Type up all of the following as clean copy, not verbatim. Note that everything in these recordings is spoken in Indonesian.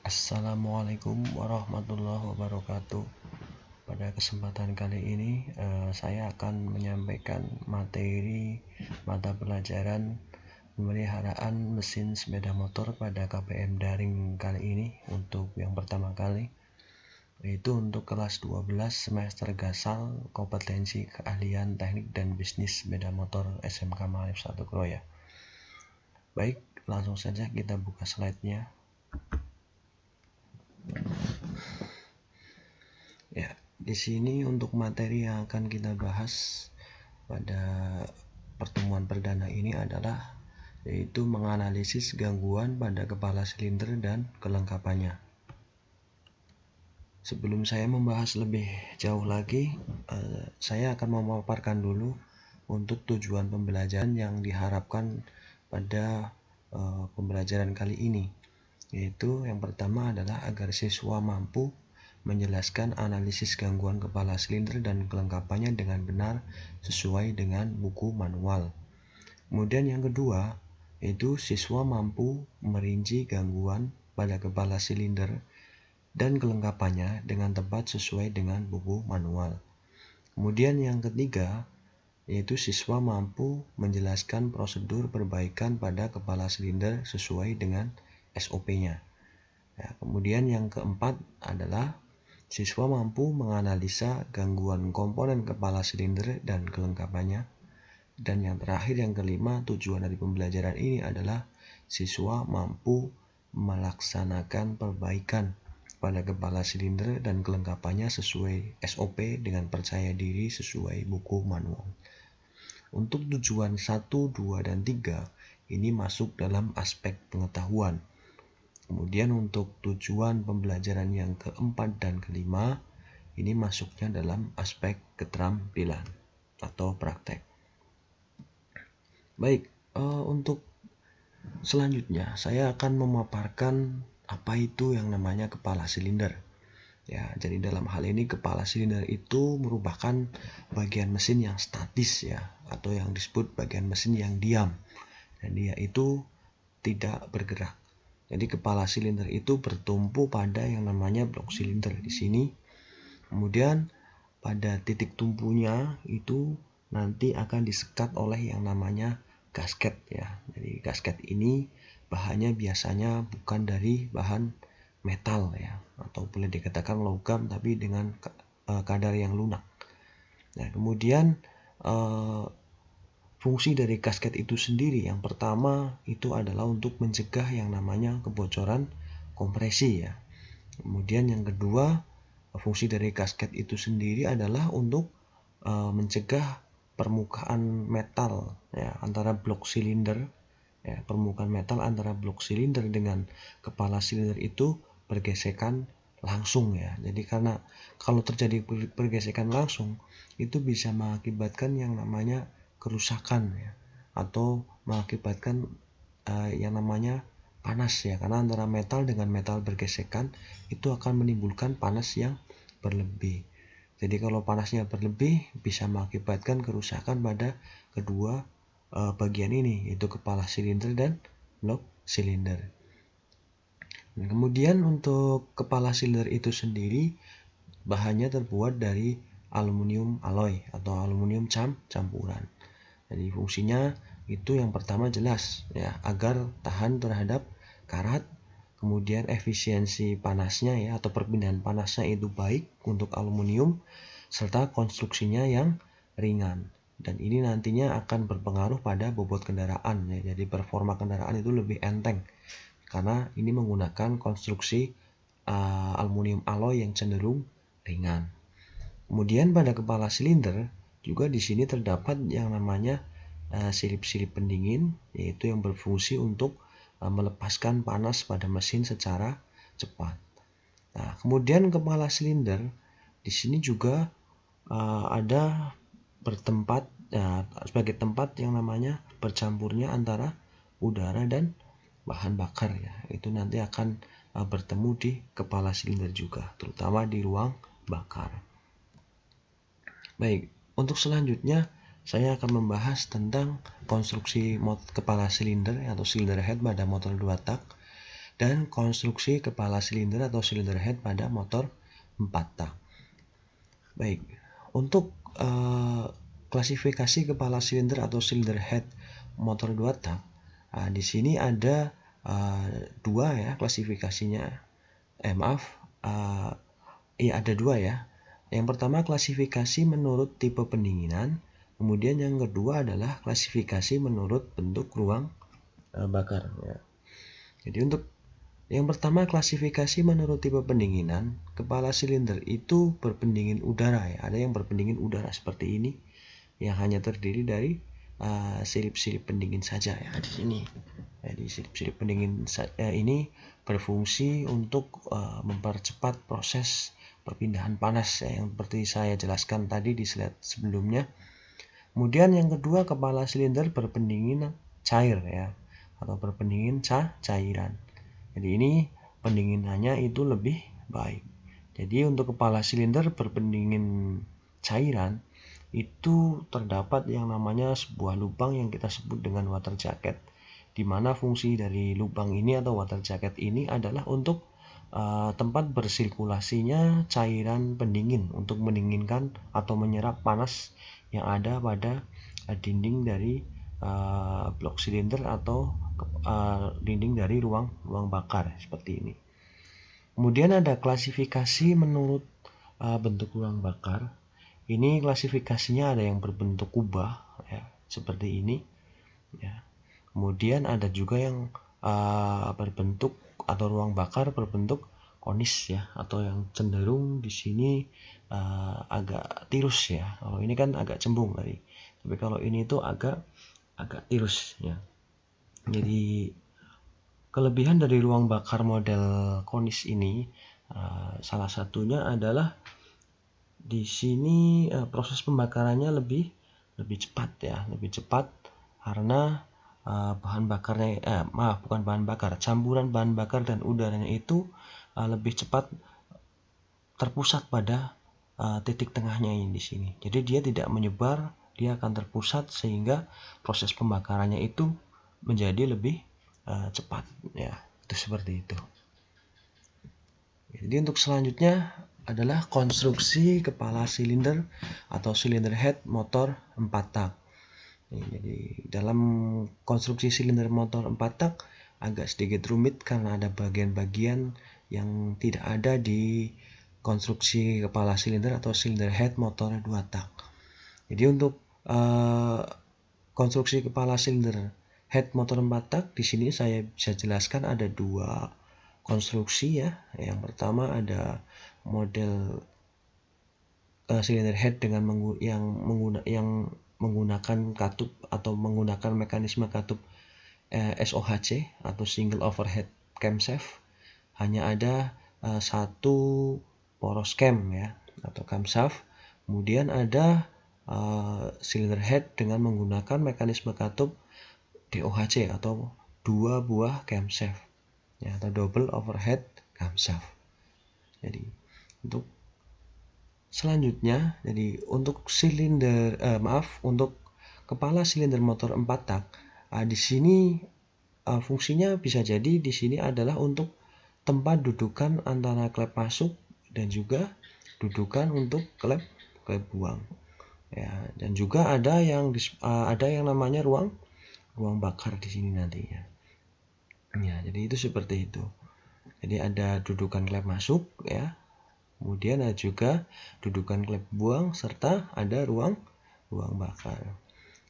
Assalamualaikum warahmatullahi wabarakatuh. Pada kesempatan kali ini saya akan menyampaikan materi mata pelajaran pemeliharaan mesin sepeda motor pada KPM daring kali ini untuk yang pertama kali, yaitu untuk kelas 12 semester Gasal kompetensi keahlian teknik dan bisnis sepeda motor SMK Maarif 1 Kroya. Baik, langsung saja kita buka slide-nya. Ya, di sini untuk materi yang akan kita bahas pada pertemuan perdana ini adalah yaitu menganalisis gangguan pada kepala silinder dan kelengkapannya. Sebelum saya membahas lebih jauh lagi, saya akan memaparkan dulu untuk tujuan pembelajaran yang diharapkan pada pembelajaran kali ini, yaitu yang pertama adalah agar siswa mampu menjelaskan analisis gangguan kepala silinder dan kelengkapannya dengan benar sesuai dengan buku manual. Kemudian yang kedua, yaitu siswa mampu merinci gangguan pada kepala silinder dan kelengkapannya dengan tepat sesuai dengan buku manual. Kemudian yang ketiga, yaitu siswa mampu menjelaskan prosedur perbaikan pada kepala silinder sesuai dengan SOP-nya. Ya, kemudian yang keempat adalah siswa mampu menganalisa gangguan komponen kepala silinder dan kelengkapannya. Dan yang terakhir, yang kelima, tujuan dari pembelajaran ini adalah siswa mampu melaksanakan perbaikan pada kepala silinder dan kelengkapannya sesuai SOP dengan percaya diri sesuai buku manual. Untuk tujuan 1, 2, dan 3 ini masuk dalam aspek pengetahuan. Kemudian untuk tujuan pembelajaran yang keempat dan kelima ini masuknya dalam aspek keterampilan atau praktek. Baik, untuk selanjutnya saya akan memaparkan apa itu yang namanya kepala silinder. Ya, jadi dalam hal ini kepala silinder itu merupakan bagian mesin yang statis ya, atau yang disebut bagian mesin yang diam. Dan dia itu tidak bergerak. Jadi kepala silinder itu bertumpu pada yang namanya blok silinder di sini. Kemudian pada titik tumpunya itu nanti akan disekat oleh yang namanya gasket ya. Jadi gasket ini bahannya biasanya bukan dari bahan metal ya, atau boleh dikatakan logam tapi dengan kadar yang lunak. Nah, kemudian fungsi dari gasket itu sendiri yang pertama itu adalah untuk mencegah yang namanya kebocoran kompresi ya. Kemudian yang kedua, fungsi dari gasket itu sendiri adalah untuk mencegah permukaan metal ya antara blok silinder ya, permukaan metal antara blok silinder dengan kepala silinder itu bergesekan langsung ya. Jadi karena kalau terjadi pergesekan langsung itu bisa mengakibatkan yang namanya kerusakan ya, atau mengakibatkan yang namanya panas ya, karena antara metal dengan metal bergesekan itu akan menimbulkan panas yang berlebih. Jadi kalau panasnya berlebih bisa mengakibatkan kerusakan pada kedua bagian ini, yaitu kepala silinder dan blok silinder. Nah, kemudian untuk kepala silinder itu sendiri bahannya terbuat dari aluminium alloy atau aluminium campuran. Jadi fungsinya itu yang pertama jelas ya, agar tahan terhadap karat. Kemudian efisiensi panasnya ya, atau perpindahan panasnya itu baik untuk aluminium, serta konstruksinya yang ringan. Dan ini nantinya akan berpengaruh pada bobot kendaraan ya. Jadi performa kendaraan itu lebih enteng karena ini menggunakan konstruksi aluminium alloy yang cenderung ringan. Kemudian pada kepala silinder juga di sini terdapat yang namanya silip-silip pendingin, yaitu yang berfungsi untuk melepaskan panas pada mesin secara cepat. Nah, kemudian kepala silinder di sini juga ada bertempat sebagai tempat yang namanya bercampurnya antara udara dan bahan bakar ya. Itu nanti akan bertemu di kepala silinder juga, terutama di ruang bakar. Baik, untuk selanjutnya saya akan membahas tentang konstruksi kepala silinder atau cylinder head pada motor 2 tak. dan konstruksi kepala silinder atau cylinder head pada motor 4 tak. Baik, untuk klasifikasi kepala silinder atau cylinder head motor 2 tak, di sini ada dua ya klasifikasinya. Ada dua ya. Yang pertama klasifikasi menurut tipe pendinginan, kemudian yang kedua adalah klasifikasi menurut bentuk ruang bakar. Ya. Jadi untuk yang pertama klasifikasi menurut tipe pendinginan, kepala silinder itu berpendingin udara ya. Ada yang berpendingin udara seperti ini, yang hanya terdiri dari silip-silip pendingin saja ya di sini. Jadi silip-silip pendingin ini berfungsi untuk mempercepat proses perpindahan panas ya, yang seperti saya jelaskan tadi di slide sebelumnya. Kemudian yang kedua, kepala silinder berpendingin cair ya, atau berpendingin cairan. Jadi ini pendinginannya itu lebih baik. Jadi untuk kepala silinder berpendingin cairan itu terdapat yang namanya sebuah lubang yang kita sebut dengan water jacket, di mana fungsi dari lubang ini atau water jacket ini adalah untuk tempat bersirkulasinya cairan pendingin untuk mendinginkan atau menyerap panas yang ada pada dinding dari blok silinder atau dinding dari ruang bakar seperti ini. Kemudian ada klasifikasi menurut bentuk ruang bakar. Ini klasifikasinya ada yang berbentuk kubah ya, seperti ini ya. Kemudian ada juga yang berbentuk atau ruang bakar berbentuk konis ya, atau yang cenderung di sini agak tirus ya. Kalau ini kan agak cembung tadi, tapi kalau ini tuh agak tirus ya. Jadi kelebihan dari ruang bakar model konis ini salah satunya adalah di sini proses pembakarannya lebih cepat ya, lebih cepat karena bahan bakarnya campuran bahan bakar dan udaranya itu lebih cepat terpusat pada titik tengahnya ini di sini. Jadi dia tidak menyebar, dia akan terpusat sehingga proses pembakarannya itu menjadi lebih cepat ya. Itu seperti itu. Jadi untuk selanjutnya adalah konstruksi kepala silinder atau cylinder head motor 4 tak. Jadi dalam konstruksi silinder motor 4 tak agak sedikit rumit karena ada bagian-bagian yang tidak ada di konstruksi kepala silinder atau cylinder head motor 2 tak. Jadi untuk konstruksi kepala silinder head motor 4 tak di sini saya bisa jelaskan ada dua konstruksi ya. Yang pertama ada model cylinder head dengan menggunakan katup atau menggunakan mekanisme katup SOHC atau single overhead camshaft. Hanya ada satu poros cam ya atau camshaft. Kemudian ada cylinder head dengan menggunakan mekanisme katup DOHC atau dua buah camshaft ya, atau double overhead camshaft. Jadi untuk selanjutnya, jadi untuk untuk kepala silinder motor 4 tak, di sini fungsinya bisa jadi di sini adalah untuk tempat dudukan antara klep masuk dan juga dudukan untuk klep buang. Ya, dan juga ada yang namanya ruang bakar di sini nantinya. Ya, jadi itu seperti itu. Jadi ada dudukan klep masuk ya. Kemudian ada juga dudukan klep buang serta ada ruang bakar.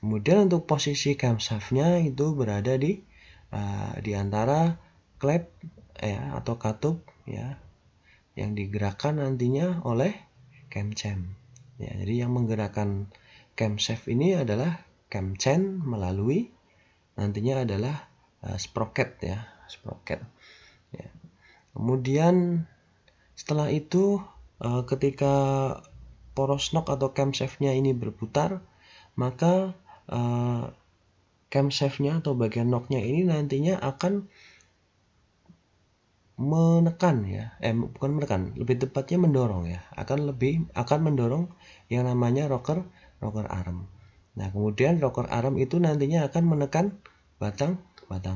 Kemudian untuk posisi camshaftnya itu berada di antara klep ya atau katup ya yang digerakkan nantinya oleh camchain. Ya, jadi yang menggerakkan camshaft ini adalah camchain melalui nantinya adalah sprocket ya, sprocket. Ya. Kemudian setelah itu ketika poros knock atau camshaftnya ini berputar, maka camshaftnya atau bagian knocknya ini nantinya akan menekan ya, bukan menekan, lebih tepatnya mendorong ya, akan mendorong yang namanya rocker arm. Nah kemudian rocker arm itu nantinya akan menekan batang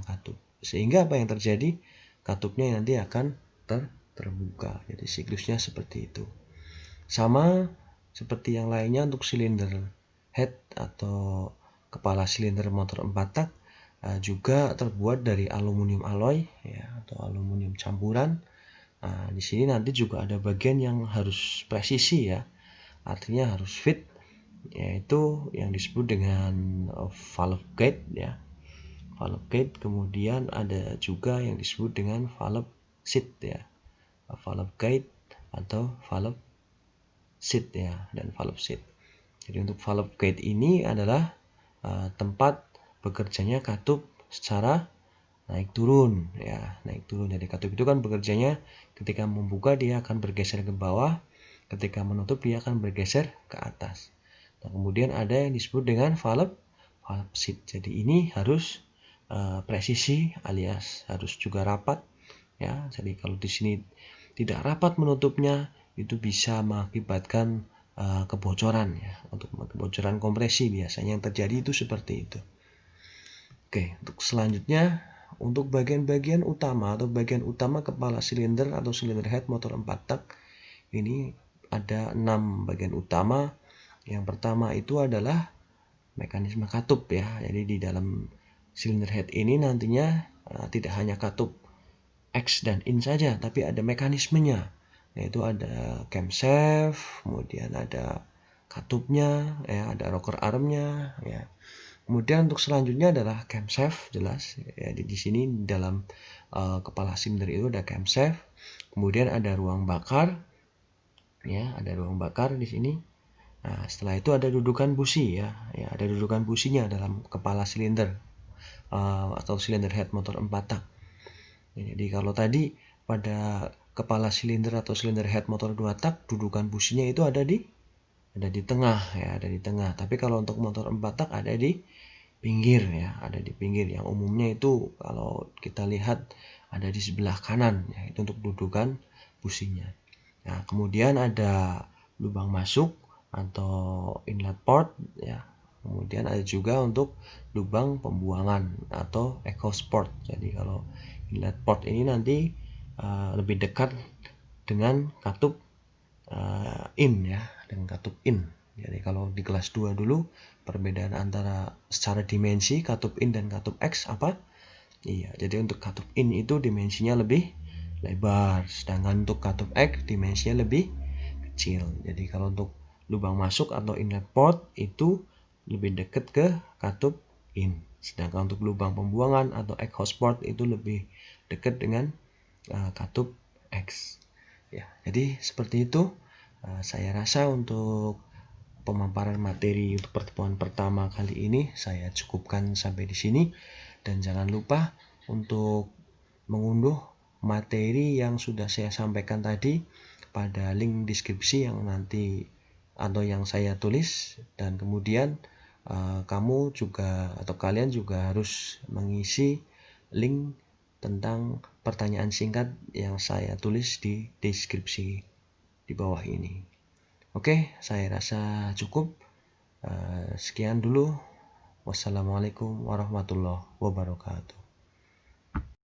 katup, sehingga apa yang terjadi? katupnya nanti akan terbuka. Jadi siklusnya seperti itu. Sama seperti yang lainnya untuk silinder head atau kepala silinder motor 4 tak juga terbuat dari aluminium alloy ya, atau aluminium campuran. Nah, di sini nanti juga ada bagian yang harus presisi ya. Artinya harus fit, yaitu yang disebut dengan valve gate ya. Valve gate, kemudian ada juga yang disebut dengan valve seat ya. Valve gate atau valve seat ya, dan valve seat. Jadi untuk valve gate ini adalah tempat bekerjanya katup secara naik turun ya, naik turun. Jadi katup itu kan bekerjanya ketika membuka dia akan bergeser ke bawah, ketika menutup dia akan bergeser ke atas. Nah, kemudian ada yang disebut dengan valve seat. Jadi ini harus presisi alias harus juga rapat ya. Jadi kalau di sini tidak rapat menutupnya, itu bisa mengakibatkan kebocoran ya. Untuk kebocoran kompresi biasanya yang terjadi itu seperti itu. Oke, untuk selanjutnya untuk bagian-bagian utama atau bagian utama kepala silinder atau silinder head motor 4 tak ini ada 6 bagian utama. Yang pertama itu adalah mekanisme katup ya. Jadi di dalam silinder head ini nantinya tidak hanya katup X dan in saja, tapi ada mekanismenya, yaitu ada camshaft, kemudian ada katupnya, ya, ada rocker armnya, ya. Kemudian untuk selanjutnya adalah camshaft, jelas. Ya, di sini dalam kepala silinder itu ada camshaft, kemudian ada ruang bakar, ya, ada ruang bakar di sini. Nah, setelah itu ada dudukan busi, ya, ada dudukan businya dalam kepala silinder atau silinder head motor 4 tak. Jadi kalau tadi pada kepala silinder atau silinder head motor 2 tak dudukan businya itu ada di tengah ya, ada di tengah. Tapi kalau untuk motor 4 tak ada di pinggir ya, ada di pinggir. Yang umumnya itu kalau kita lihat ada di sebelah kanan ya, itu untuk dudukan businya. Nah, kemudian ada lubang masuk atau inlet port ya. Kemudian ada juga untuk lubang pembuangan atau exhaust port. Jadi kalau inlet port ini nanti lebih dekat dengan katup in ya, dengan katup in. Jadi kalau di kelas 2 dulu perbedaan antara secara dimensi katup in dan katup X apa? Iya, jadi untuk katup in itu dimensinya lebih lebar, sedangkan untuk katup X dimensinya lebih kecil. Jadi kalau untuk lubang masuk atau inlet port itu lebih dekat ke katup in. Sedangkan untuk lubang pembuangan atau exhaust port itu lebih dekat dengan katup X. Ya, jadi seperti itu. Saya rasa untuk pemaparan materi untuk pertemuan pertama kali ini saya cukupkan sampai di sini, dan jangan lupa untuk mengunduh materi yang sudah saya sampaikan tadi pada link deskripsi yang nanti atau yang saya tulis, dan kemudian kamu juga atau kalian juga harus mengisi link tentang pertanyaan singkat yang saya tulis di deskripsi di bawah ini. Oke, saya rasa cukup. Sekian dulu. Wassalamualaikum warahmatullahi wabarakatuh.